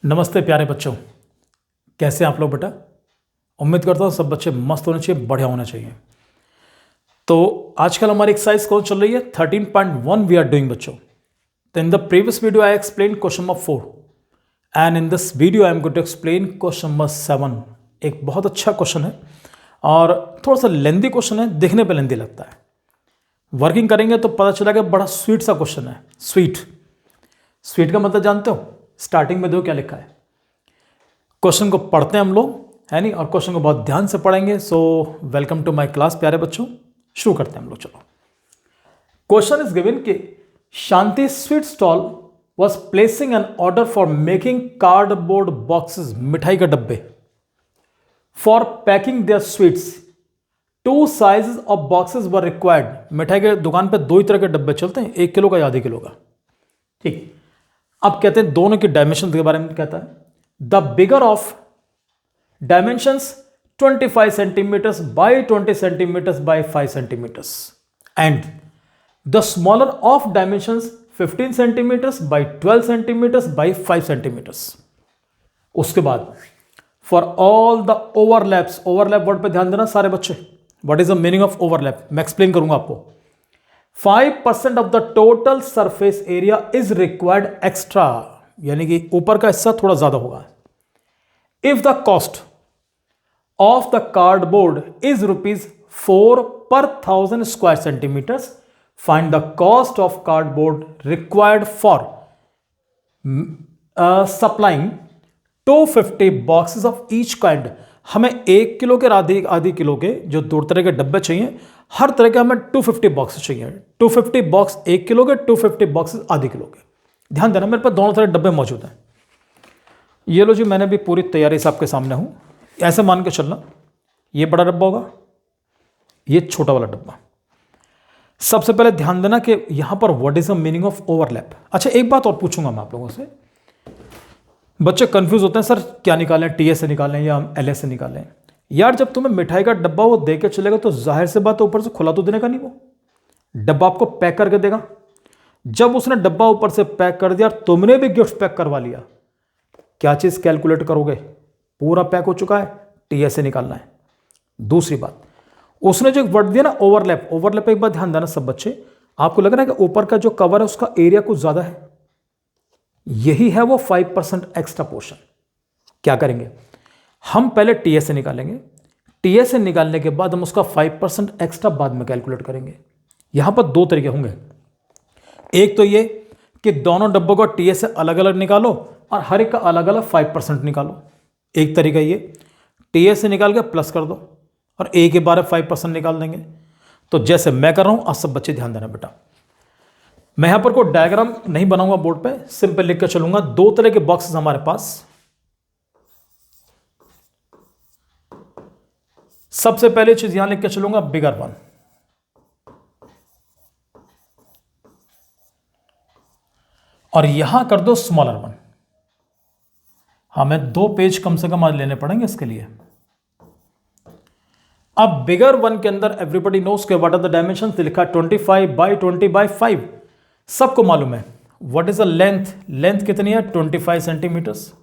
नमस्ते प्यारे बच्चों, कैसे हैं आप लोग बेटा। उम्मीद करता हूँ सब बच्चे मस्त होने चाहिए, बढ़िया होना चाहिए। तो आजकल हमारी एक्सरसाइज कौन चल रही है? 13.1 वी आर डूइंग बच्चों। तो in the previous video I explain question number 4 and in this video I am going to explain question number 7। एक बहुत अच्छा क्वेश्चन है और थोड़ा सा लेंदी क्वेश्चन है, देखने पर लेंदी लगता है। वर्किंग करेंगे तो पता चला कि बड़ा स्वीट सा क्वेश्चन है। स्वीट का मतलब जानते हो? स्टार्टिंग में दो क्या लिखा है। क्वेश्चन को पढ़ते हैं हम लोग, है नहीं, और क्वेश्चन को बहुत ध्यान से पढ़ेंगे। So welcome to my class प्यारे बच्चों। शुरू करते हैं हम लोग। चलो, क्वेश्चन इज गिवन कि Shanti sweet stall was placing an order for making cardboard boxes, मिठाई के डब्बे, for packing their sweets. 2 sizes of boxes were required. मिठाई के दुकान पे 2 ही तरह के डब्बे चलते हैं, 1 किलो का या आधे किलो का। ठीक, अब कहते हैं दोनों की डायमेंशन के बारे में कहता है। The bigger of dimensions 25 centimetres by 20 centimetres by 5 centimetres and the smaller of dimensions 15 centimetres by 12 centimetres by 5 centimetres. उसके बाद for all the overlaps, overlap word पे ध्यान देना सारे बच्चे। What is the meaning of overlap मैं explain करूंगा आपको। 5% of the total surface area is required extra, यानी कि ऊपर का हिस्सा थोड़ा ज्यादा होगा। If the cost of the cardboard is ₹4 per 1000 square centimetres, find the cost of cardboard required for supplying 250 boxes of each kind. हमें 1 किलो के आधी किलो के जो 2 तरह के डब्बे चाहिए, हर तरह के हमें 250 बॉक्स चाहिए। 250 बॉक्स 1 किलो के, 250 बॉक्स आधे किलो के। ध्यान देना, मेरे पास दोनों तरह डब्बे मौजूद हैं। ये लो जी, मैंने भी पूरी तैयारी से आपके सामने हूं। ऐसे मान के चलना, ये बड़ा डब्बा होगा, ये छोटा वाला डब्बा। सबसे पहले ध्यान देना कि यहां पर what is the meaning of overlap. अच्छा, एक बात और पूछूंगा मैं आप लोगों से। बच्चे कंफ्यूज होते हैं, सर क्या निकालें, टीए से निकालें या एलएस से निकालें। यार जब तुम्हें मिठाई का डब्बा वो दे के चलेगा तो जाहिर से बात है ऊपर से खुला तो देने का नहीं, वो डब्बा आपको पैक करके देगा। जब उसने डब्बा ऊपर से पैक कर दिया, तुमने भी गिफ्ट पैक करवा लिया, क्या चीज कैलकुलेट करोगे? पूरा पैक हो चुका है, टीए से निकालना है। दूसरी बात, उसने जो वर्ड दिया ना ओवरलैप, ओवरलैप पे एक बात ध्यान देना सब बच्चे। आपको लग रहा है कि ऊपर का जो कवर है उसका एरिया कुछ ज्यादा है, यही है वो 5% एक्स्ट्रा पोर्शन। क्या करेंगे हम? पहले टीए से निकालेंगे, टीए से निकालने के बाद हम उसका 5% एक्स्ट्रा बाद में कैलकुलेट करेंगे। यहां पर 2 तरीके होंगे। एक तो ये कि दोनों डब्बों को टीए से अलग अलग निकालो और हर एक का अलग अलग 5% निकालो। एक तरीका ये, टीए से निकाल के प्लस कर दो और ए के बारे 5% निकाल देंगे। तो जैसे मैं कर रहा हूं, आप सब बच्चे ध्यान देना बेटा। मैं यहां पर कोई डायग्राम नहीं बनाऊंगा बोर्ड पे, सिंपल लिख कर चलूंगा। 2 तरह के बॉक्सेस हमारे पास। सबसे पहले चीज यहां लिख के चलूंगा बिगर वन, और यहां कर दो स्मॉलर वन। हमें 2 पेज कम से कम आज लेने पड़ेंगे इसके लिए। अब बिगर वन के अंदर एवरीबडी नोस के व्हाट आर द डायमेंशंस, लिखा 25 बाई 20 बाई 5। सबको मालूम है what is the length, length कितनी है? 25 सेंटीमीटर्स।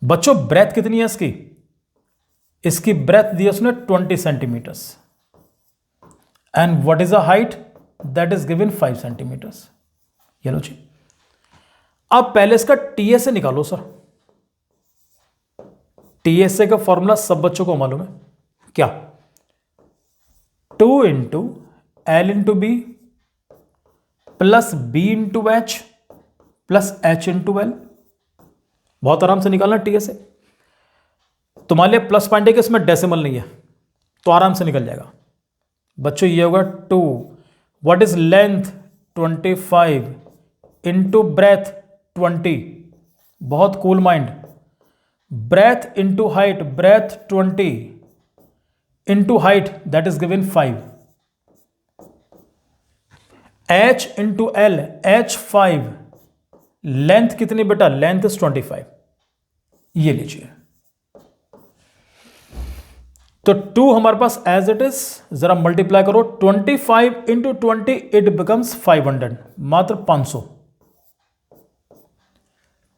बच्चों ब्रेथ कितनी है इसकी? इसकी ब्रेथ दी उसने 20 centimetres. And what is the height? That is given 5 centimetres. ये लो जी। अब पहले इसका टीए से निकालो सर। टीएसए का फॉर्मूला सब बच्चों को मालूम है क्या? 2 into L into B plus B into H plus H into L. बहुत आराम से निकालना टीएसए। तुम्हारे लिए प्लस पॉइंट है कि इसमें डेसिमल नहीं है, तो आराम से निकल जाएगा बच्चों। ये होगा 2, what is length 25 into breadth 20। बहुत cool mind. Breadth into height, breadth 20 into height that is given 5। H into L, H 5। Length कितनी बेटा? Length is 25। ये लीजिए, तो 2 हमारे पास एज इट इज, जरा मल्टीप्लाई करो। 25 इंटू 20 इट बिकम्स 500, मात्र 500।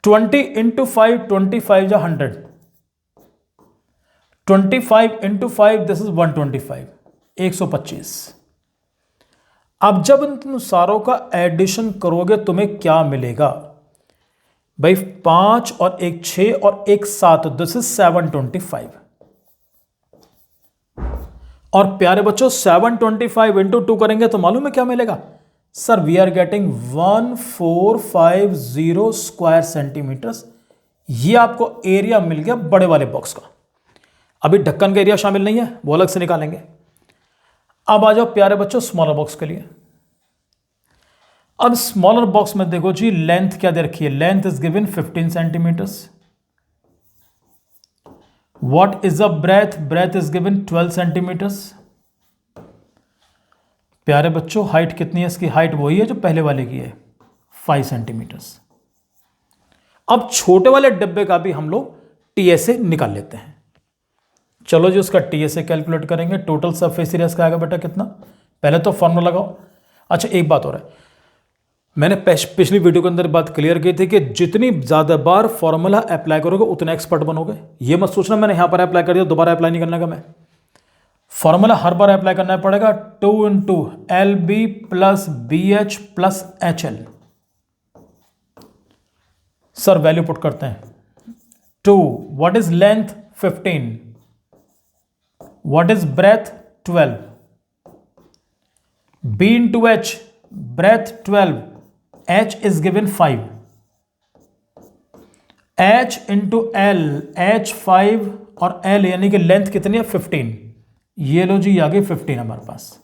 20 इंटू 5, 25 जा 100, 25 इंटू 5 दिस इज 125, 125। अब जब इन सारों का एडिशन करोगे तुम्हें क्या मिलेगा भाई? 5 और 1 6 और 1 7, दिस इज 725। और प्यारे बच्चों 725 इंटू 2 करेंगे तो मालूम है क्या मिलेगा? Sir we are getting 1450 square centimetres. ये आपको एरिया मिल गया बड़े वाले बॉक्स का। अभी ढक्कन का एरिया शामिल नहीं है, वो अलग से निकालेंगे। अब आ जाओ प्यारे बच्चों स्मॉलर बॉक्स के लिए। अब स्मॉलर बॉक्स में देखो जी, लेंथ क्या दे रखी है? Length is given 15 centimetres. What is the breadth? Breadth is given 12 centimetres. प्यारे बच्चों हाइट कितनी है इसकी? हाइट वही है जो पहले वाले की है, 5 सेंटीमीटर्स। अब छोटे वाले डब्बे का भी हम लोग टीएसए निकाल लेते हैं। चलो जी उसका टीएसए कैलकुलेट करेंगे। टोटल सरफेस एरिया का आएगा बेटा कितना? पहले तो फॉर्मूला लगाओ। अच्छा एक बात हो रहा है, मैंने पिछली वीडियो के अंदर बात क्लियर की थी कि जितनी ज्यादा बार फॉर्मूला अप्लाई करोगे उतने एक्सपर्ट बनोगे। ये मत सोचना मैंने यहां पर अप्लाई कर दिया दोबारा अप्लाई नहीं करने का। मैं फॉर्मूला हर बार अप्लाई करना पड़ेगा। 2 into L B plus B H plus H L. Sir value put करते हैं। 2, what is length? 15, what is breadth? 12, b into H, breadth 12, h is given 5, h into L, h 5 और l यानी कि length कितनी है? 15। ये लो जी आ गई 15 हमारे पास।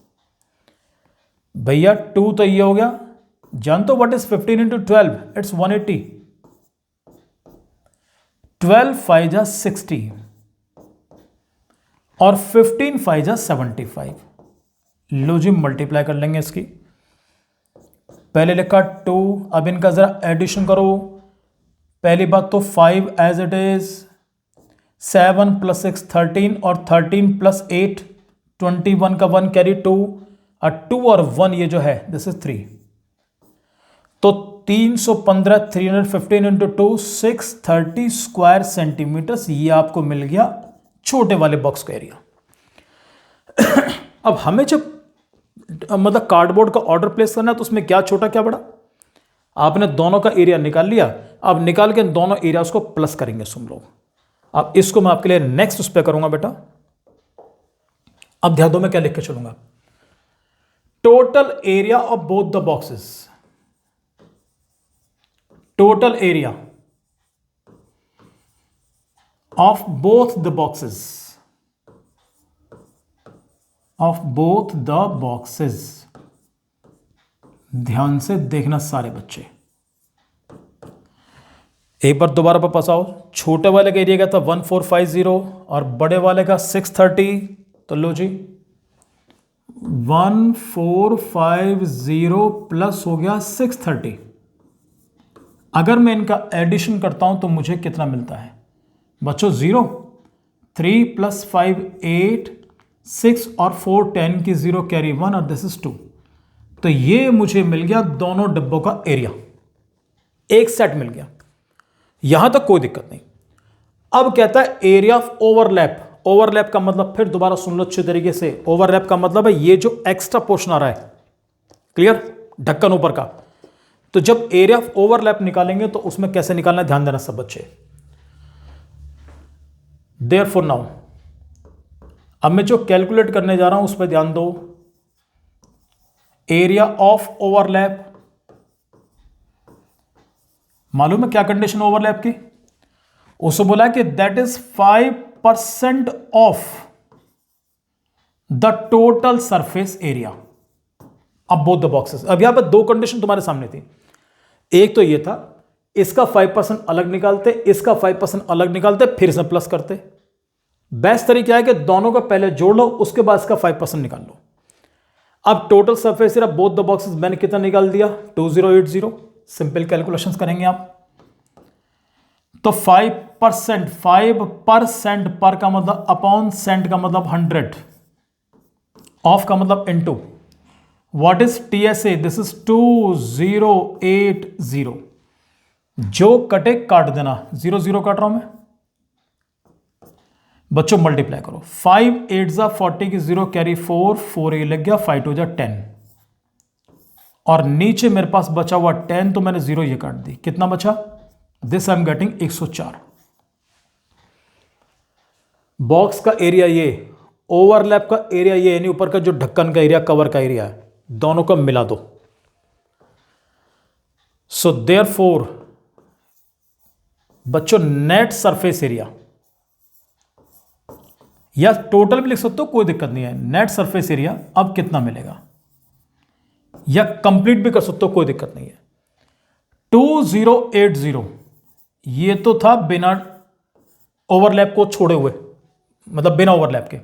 भैया 2 तो ये हो गया, जान तो व्हाट इज 15 इंटू 12? इट्स 180। 12 5 जा 60 और 15 5 जा 75। लो जी मल्टीप्लाई कर लेंगे इसकी। पहले लिखा 2, अब इनका जरा एडिशन करो। पहली बात तो 5 एज इट इज, 7 प्लस 6 13 और 13 प्लस 8 21 का 1 कैरी 2 और 2 और 1 ये जो है दिस इज 3। तो 315 315 इंटू 2 630 स्क्वायर सेंटीमीटर्स। ये आपको मिल गया छोटे वाले बॉक्स का एरिया। अब हमें जब मतलब कार्डबोर्ड का ऑर्डर प्लेस करना है तो उसमें क्या छोटा क्या बड़ा? आपने दोनों का एरिया निकाल लिया। अब निकाल के दोनों एरियाज को प्लस करेंगे तुम लोग। अब इसको मैं आपके लिए नेक्स्ट उस पर करूंगा बेटा। अब ध्यान दो मैं क्या लिख के चलूंगा। Total area of both the boxes, total area of both the boxes, of both the boxes. ध्यान से देखना सारे बच्चे, एक बार दोबारा वापस आओ। छोटे वाले का एरिया क्या था? 1450 और बड़े वाले का 630। तो लो जी 1450 प्लस हो गया 630। अगर मैं इनका एडिशन करता हूं तो मुझे कितना मिलता है बच्चों? 0, 3 प्लस 5 8, 6 और 4 10 की 0 कैरी 1 और दिस इज 2। तो ये मुझे मिल गया दोनों डब्बों का एरिया, एक सेट मिल गया। यहां तक कोई दिक्कत नहीं। अब कहता है एरिया ऑफ ओवरलैप। ओवरलैप का मतलब फिर दोबारा सुन लो अच्छे तरीके से। ओवरलैप का मतलब है ये जो एक्स्ट्रा पोर्शन आ रहा है, क्लियर, ढक्कन ऊपर का। तो जब एरिया ऑफ ओवरलैप निकालेंगे तो उसमें कैसे निकालना है ध्यान देना सब बच्चे। देयरफॉर नाउ अब मैं जो कैलकुलेट करने जा रहा हूं उस पर ध्यान दो। एरिया ऑफ ओवरलैप, मालूम है क्या कंडीशन ओवरलैप की? उसे बोला कि that is 5% of the total surface area अब बोथ द बॉक्सेस। अब यहां पर दो कंडीशन तुम्हारे सामने थी। एक तो ये था इसका 5% अलग निकालते, इसका 5% अलग निकालते, फिर से प्लस करते। बेस्ट तरीका है कि दोनों को पहले जोड़ लो, उसके बाद इसका 5% निकाल लो। अब total surface area both the boxes मैंने कितना निकाल दिया? 2080। सिंपल कैलकुलेशंस करेंगे आप तो 5%, 5% पर का मतलब अपॉन सेंट का मतलब 100, ऑफ का मतलब into what is TSA? This is 2080। जो कटे काट देना, 0 0 काट रहा हूं मैं बच्चों, मल्टीप्लाई करो। 5 8 जा 40 की 0 कैरी 4 4 ए लग गया, 5 2 जा 10 और नीचे मेरे पास बचा हुआ 10, तो मैंने 0 ये काट दी, कितना बचा? This I am getting 104। Box का एरिया ये, ओवरलैप का एरिया ये, यानी ऊपर का जो ढक्कन का एरिया, कवर का एरिया है, दोनों को मिला दो। सो देयरफॉर बच्चों नेट सरफेस एरिया, या टोटल भी लिख सकते हो, कोई दिक्कत नहीं है। नेट सरफेस एरिया अब कितना मिलेगा, या कंप्लीट भी कर सकते हो, कोई दिक्कत नहीं है। 2080, ये तो था बिना ओवरलैप को छोड़े हुए, मतलब बिना ओवरलैप के,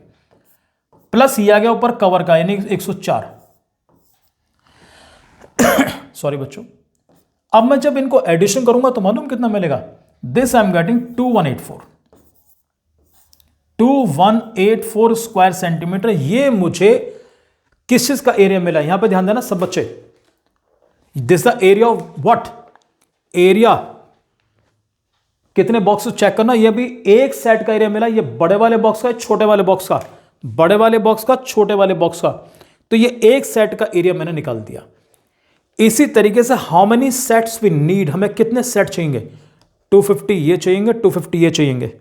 प्लस ये आ गया ऊपर कवर का, यानी 104। सॉरी बच्चों, अब मैं जब इनको एडिशन करूंगा तो मालूम कितना मिलेगा? This I am getting 2184 square centimetre. ये मुझे किस चीज का एरिया मिला? यहां पे ध्यान देना सब बच्चे, this the area of what? Area कितने बॉक्स चेक करना, ये भी एक सेट का एरिया मिला, ये बड़े वाले बॉक्स का, छोटे वाले बॉक्स का, बड़े वाले बॉक्स का, छोटे वाले बॉक्स का, तो ये एक सेट का एरिया मैंने निकाल दिया। इसी तरीके से how many sets we need, हमें कितने सेट चाहिए? 250 ये चाहिए, 250 ये चाहिए।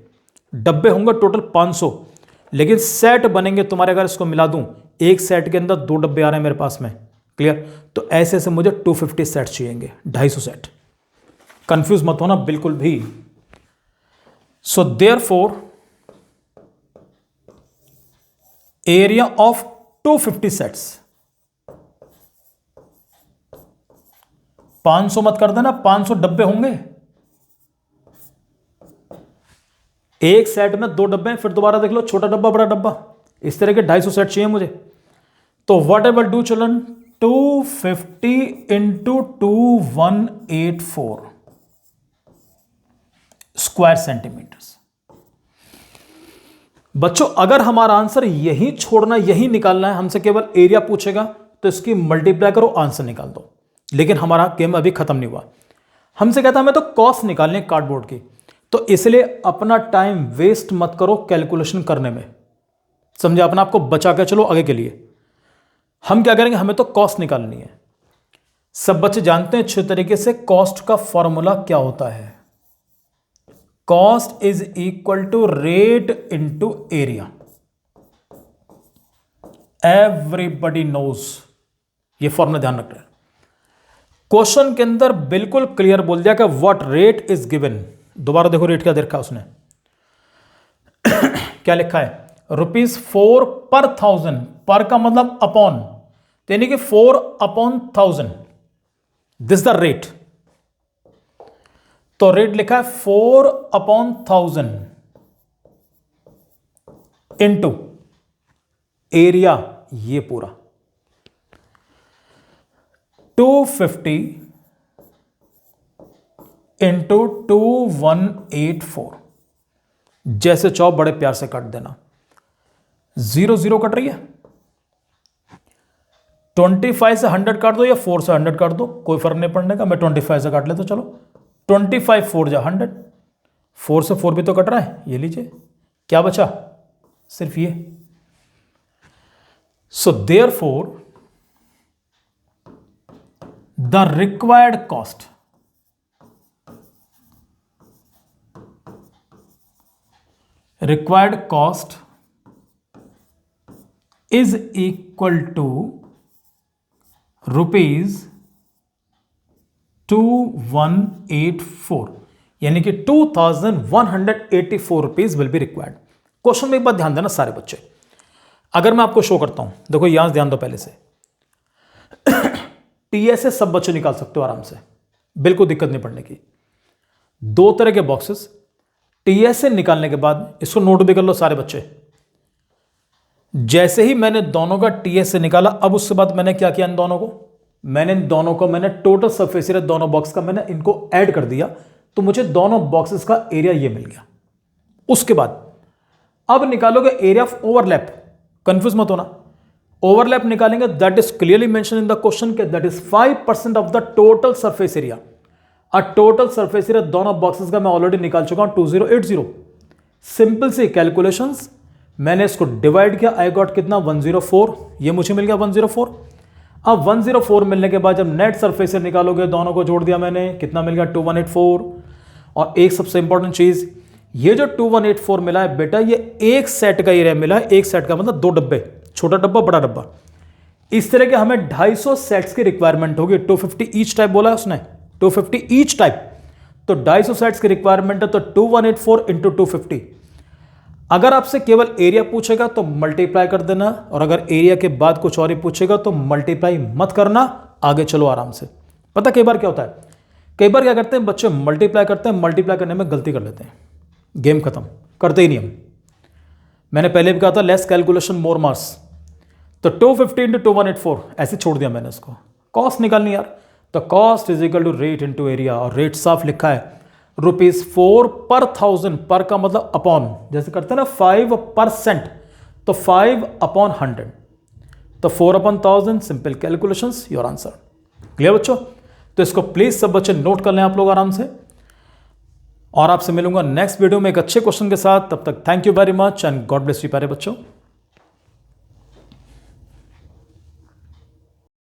डब्बे होंगे टोटल 500, लेकिन सेट बनेंगे तुम्हारे, अगर इसको मिला दूं, एक सेट के अंदर 2 डब्बे आ रहे हैं मेरे पास में, क्लियर? तो ऐसे ऐसे मुझे 250 सेट चाहिए, 250 सेट। कंफ्यूज मत होना बिल्कुल भी। So therefore area of 250 sets, 500 मत कर देना, 500 डब्बे होंगे, एक सेट में 2 डब्बे हैं, फिर दोबारा देख लो, छोटा डब्बा बड़ा डब्बा, इस तरह के 250 सेट चाहिए मुझे। तो what I will do children, 250 into 2184 square centimetres. बच्चों अगर हमारा आंसर यही छोड़ना, यही निकालना है, हमसे केवल एरिया पूछेगा तो इसकी मल्टीप्लाई करो, आंसर निकाल दो। लेकिन हमारा गेम अभी खत्म नहीं हुआ, हमसे कहता हमें तो कॉस्ट निकालनी है कार्डबोर्ड की, तो इसलिए अपना टाइम वेस्ट मत करो कैलकुलेशन करने में, समझे? अपना आपको बचा के चलो आगे के लिए। हम क्या करेंगे, हमें तो कॉस्ट निकालनी है। सब बच्चे जानते हैं अच्छे तरीके से कॉस्ट का फॉर्मूला क्या होता है। Cost is equal to rate into area, everybody knows, ये फॉर्मूला ध्यान रख रहे हैं। क्वेश्चन के अंदर बिल्कुल क्लियर बोल दिया कि व्हाट रेट इज गिवन। दोबारा देखो रेट क्या देखा उसने क्या लिखा है, ₹4 पर 1000, पर का मतलब अपॉन, यानी कि 4/1000, दिस द रेट। तो रेट लिखा है 4/1000 इंटू एरिया, ये पूरा 250 इंटू 2184। जैसे चाहो बड़े प्यार से काट देना, 0 0 कट रही है, 25 से 100 काट दो या 4 से 100 काट दो, कोई फर्क नहीं पड़ने का। मैं 25 से काट लेता, चलो 25 4 जा 100, 4 से 4 भी तो कट रहा है, ये लीजिए, क्या बचा? सिर्फ ये। So therefore the required cost, required cost is equal to ₹2184, यानी कि 2184 rupees will be required. Question में एक बात ध्यान देना सारे बच्चे, अगर मैं आपको शो करता हूं, देखो यहां से ध्यान दो पहले से टीएसए सब बच्चे निकाल सकते हो आराम से, बिल्कुल दिक्कत नहीं पड़ने की। 2 तरह के बॉक्सेस, टीएसए निकालने के बाद इसको नोट भी कर लो सारे बच्चे। जैसे ही मैंने दोनों का टीएसए निकाला, अब उसके बाद मैंने क्या किया, इन दोनों को मैंने टोटल सरफेस एरिया दोनों बॉक्स का मैंने इनको ऐड कर दिया, तो मुझे दोनों बॉक्सेस का एरिया ये मिल गया। उसके बाद अब निकालोगे एरिया ऑफ ओवरलैप, कंफ्यूज मत होना, ओवरलैप निकालेंगे, that is clearly mention in the question के that is 5% of the total surface area. Total surface area दोनों बॉक्सेस का मैं ऑलरेडी निकाल चुका हूं 2080। सिंपल सी कैलकुलेशंस, मैंने इसको डिवाइड किया, आई गॉट कितना 104, ये मुझे मिल गया 104। अब 104 मिलने के बाद जब नेट सरफेस एरिया निकालोगे, दोनों को जोड़ दिया मैंने, कितना मिल गया 2184। और एक सबसे इंपॉर्टेंट चीज, ये जो 2184 मिला है बेटा, ये एक सेट का एरिया मिला है। एक सेट का मतलब 2 डब्बे, छोटा डब्बा बड़ा डब्बा। इस तरह के हमें 250 सेट्स की रिक्वायरमेंट होगी। 250 ईच टाइप बोला है उसने, 250 ईच टाइप, तो 250 सेट्स की रिक्वायरमेंट है। तो 2184 इंटू 250। अगर आपसे केवल एरिया पूछेगा तो मल्टीप्लाई कर देना, और अगर एरिया के बाद कुछ और ही पूछेगा तो मल्टीप्लाई मत करना, आगे चलो आराम से। पता कई बार क्या होता है, कई बार क्या करते हैं बच्चे, मल्टीप्लाई करते हैं, मल्टीप्लाई करने में गलती कर लेते हैं, गेम खत्म, करते ही नहीं हम। मैंने पहले भी कहा था लेस कैलकुलेशन मोर मार्क्स। तो 250 इंटू 2184 ऐसे छोड़ दिया मैंने इसको। कॉस्ट निकालनी यार, तो cost is equal to rate into area, और रेट साफ लिखा है ₹4 पर 1000, पर का मतलब अपॉन, जैसे करते हैं ना 5%, तो 5/100, तो 4/1000, simple calculations, your answer. Clear बच्चों? तो इसको प्लीज सब बच्चे नोट कर लें आप लोग आराम से, और आपसे मिलूंगा नेक्स्ट वीडियो में एक अच्छे क्वेश्चन के साथ। तब तक thank you very much and God bless you प्यारे बच्चों।